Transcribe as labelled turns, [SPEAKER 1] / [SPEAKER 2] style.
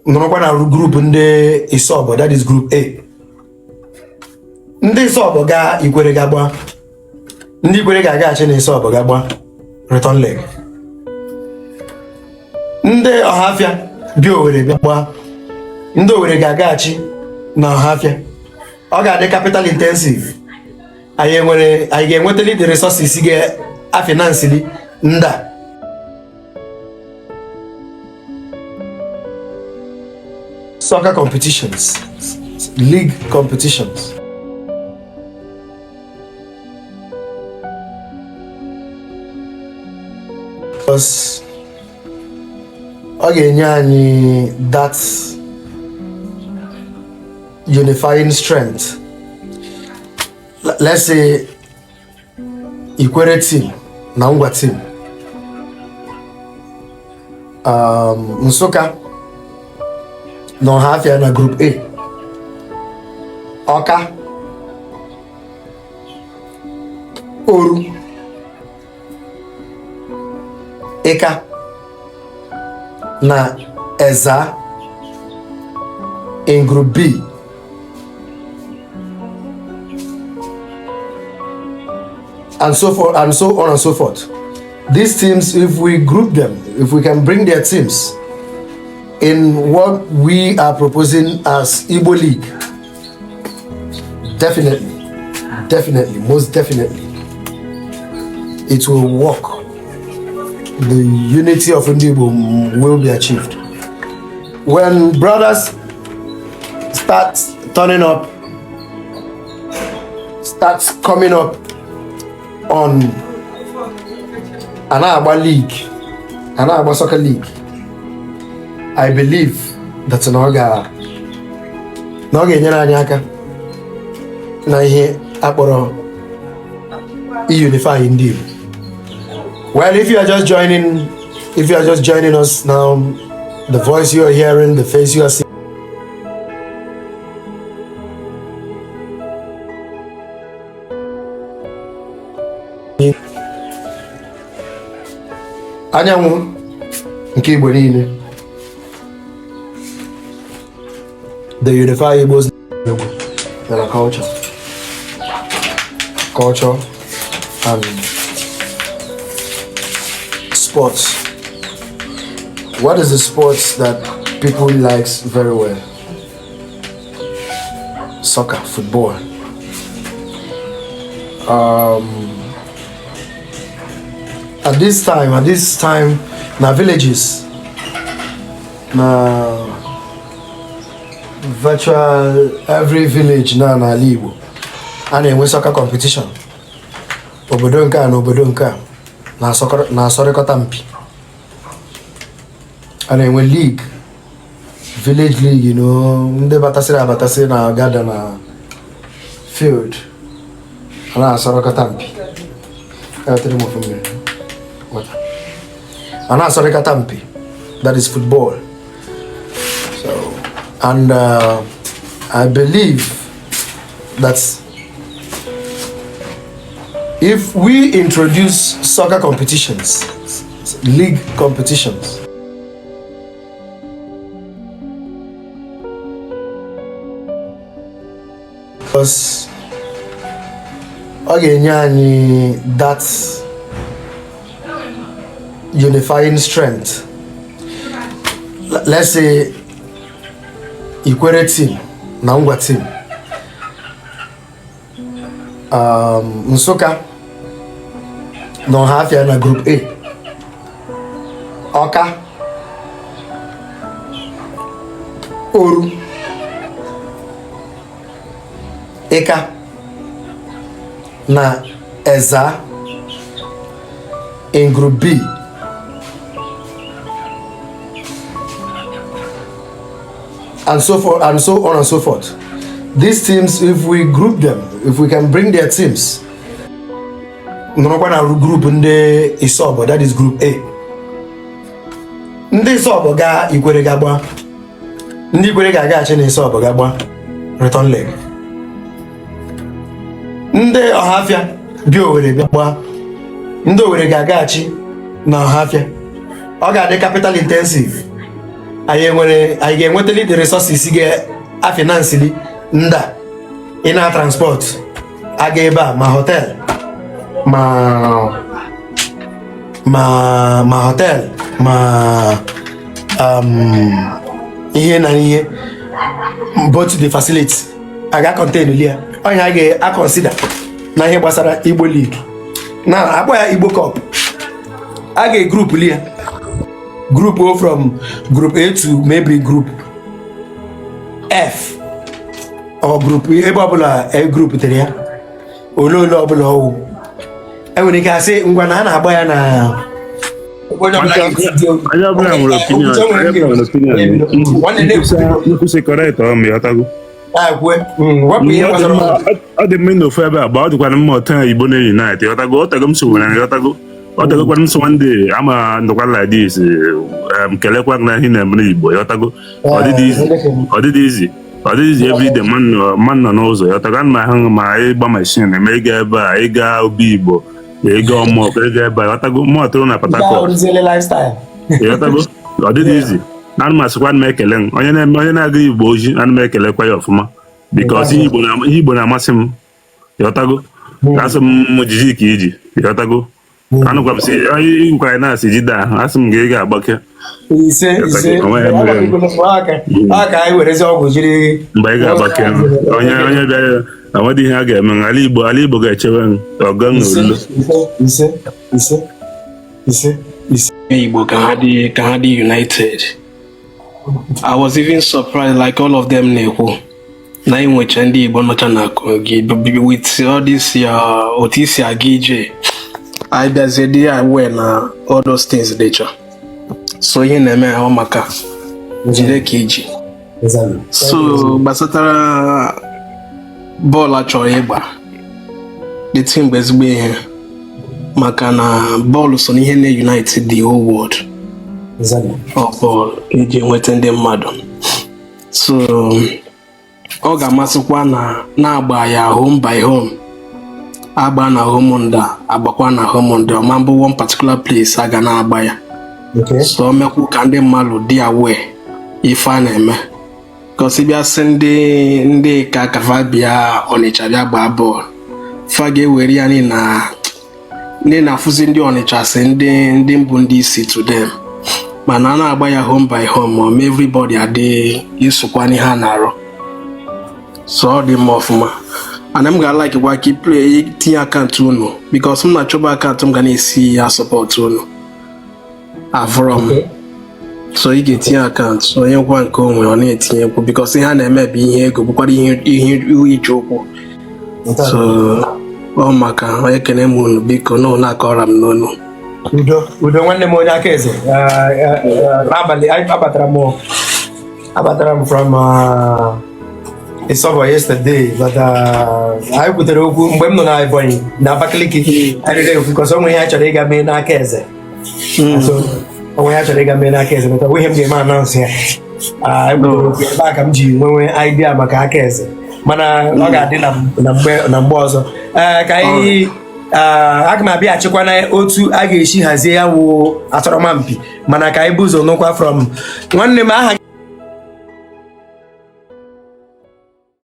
[SPEAKER 1] nọrọkwa na group ndị Isobo, that is group A. Ndị Isobo ga Ikwere ga-agba, ndị Ikwere ga-agaghachi na Isobo ga-agba return leg. Ndị Ọhafịa bịa Owerri bịa gbaa, ndị Owerri ga-agaghachi na Ọhafịa. Ọ ga-adị capital intensive. Anyị ga-enwetali the resources ga-afinansili nda. Soccer competitions, league competitions. Because ọ ga-enye anyị that unifying strength. Let's say Ikwere team na Ngwa team, Nsukka na Ọhafịa na group A, Ọka, Oru, Eka na Eza in group B. And so forth, and so on and so forth. These teams, if we group them, if we can bring their teams in what we are proposing as Igbo League, definitely, most definitely, it will work. The unity of Igbo will be achieved. When brothers start turning up, starts coming up on an Agba league, an Agba soccer league, I believe that Noga enyere aka na ihe akpọrọ unify ndị Igbo. Well, if you are just joining us now, the voice you are hearing, the face you are seeing, anyanwụ nke Igbo niile, the unify Igbo's culture and sports. What is the sports that people likes very well? Soccer, football. At this time, na villages, na virtual every village na Igbo, and enwe soccer competition. Obodo nke na obodo nke na asọrịkọta mpi. And enwe league, village league, you know, ndị batasịrị na gada na field, na asọrịkọta mpi. That is football. So, and I believe that if we introduce soccer competitions, league competitions, because again, that's unifying strength. Let's say Ikwere team na Ngwa team, Nsukka na Ọhafịa na group A, Ọka, Oru, Eka na Eza in group B. And so forth, and so on and so forth. These teams, if we group them, if we can bring their teams, nọrọkwa na group ndị Isobo, that is group A. Ndị Isobo ga Ikwere ga-agba, ndị Ikwere ga-agaghachi na Isobo ga-agba return leg. Ndị Ọhafịa bịa Owerri bịa gbaa, ndị Owerri ga-agaghachi na Ọhafịa. Ọ ga-adị capital intensive. anyị ga-enwetali the resources ga-afinansili nda ị na transport aga ebe a ma hotel ma hotel ma ihe na ihe both the facility aga contain ya onye a ga-consider na ihe gbasara Igbo League na akpọ ya Igbo Cup a ga-group lia group O from group A to maybe group F or group ebe ọbụla group tere ya ole ọbụla ọwụ enwere ike asị ngwa na a na-agba ya na onye ọbụla nwere opinion
[SPEAKER 2] ọ dị mma n'ofu ebe a gba ọ dịkwana mma ọta Igbo na Unite ọtago ọtago m so nwere ọtago ọtagokwana m so ndị ama ndụkwa like this kelekwa na ihe na-eme Igbo ọtago ọdịdị izi everyday man nọ n'ụzọ ọtago ana m ahụ ma ịgba machine eme ịga ebe a ịga obi Igbo ịga ọmụọkụ ịga ebe a ọtago mụ ọtụrụ na Port Harcourt ọtago ọdịdị izi na ana m asịkwa m ekele onye na-aga Igbo oji ana m ekelekwa ya ọfụma because ihe Igbo na-amasị m ọtago asị m jiji ka iji ọtago anụkwa m si igwara na-asị jide ahụ asị m ga ị ga-agbake mgbe ị ga-agbake onye bịara enwedị ihe a ga-eme ala Igbo ga-echewe ọgọ n'olu
[SPEAKER 3] Igbo ka ha dị united. I was even surprised like all of them na-ekwu na inwecha ndị Igbo nọcha na gị with all this otu isi aga ije I bịazie dị aware na all those things dịcha so ihe na-eme ahụ maka jide ka iji so gbasatara bọọlụ a chọrọ ịgba dịtị mgbe ezigbo ihe maka na bọọlụ so n'ihe na-unite the whole world of bọọlụ iji nweta ndị mmadụ so ọ ga-amasịkwa na-agba ya home by home agba na homonda agbakwa na homonda ọma mbụ one particular place a ga na-agba ya so o mekwu ka ndị mmadụ dị aware ife a na-eme gosi bịa sị ndị ka kafa bịa Ọnịcha bịa gbaa bọọlụ fa ga-ewere ya ndị na-afụzi ndị Ọnịcha sị ndị mbụ ndị isi to them mana a na-agba ya home by home ma everybody adị isokwa n'ihe a na-arụ so ọ dị mma ọfụma ana m ga-like gwa ka play tinye akaụntụ unu because m na-achọba akaụntụ m ga na-esi ya support unu avụrọ m so ị ga-etinye akaụntụ onye gwa nke onwe ọ na-etinyekwu because ihe a na-eme bụ ihe ego bụkwara ihe ije ụkwụ so ọ maka ekene m unu biko na ụlọ akọrọ m n'onu
[SPEAKER 1] udo nwanne m onye aka eze n'abalị abatara m from Isobo yesterday but anyị kwutere okwu mgbe m nọ na Ebonyi na Abakaliki arịrị okwu because onwe ihe a chọrọ ịga mee n'aka eze onwe ya chọrọ ịga mee n'aka eze but onwe ihe m ga-eme announce ya anyị kwutere okwu ebe a ka m ji nwewe idea maka aka eze mana ọ ga-adị na mgbe ọzọ ka anyị aga m abịaghachikwa na otu a ga-esi hazie ya wụ asọrọmpi mana ka anyị bụ ụzọ nụkwa from nwanne m aha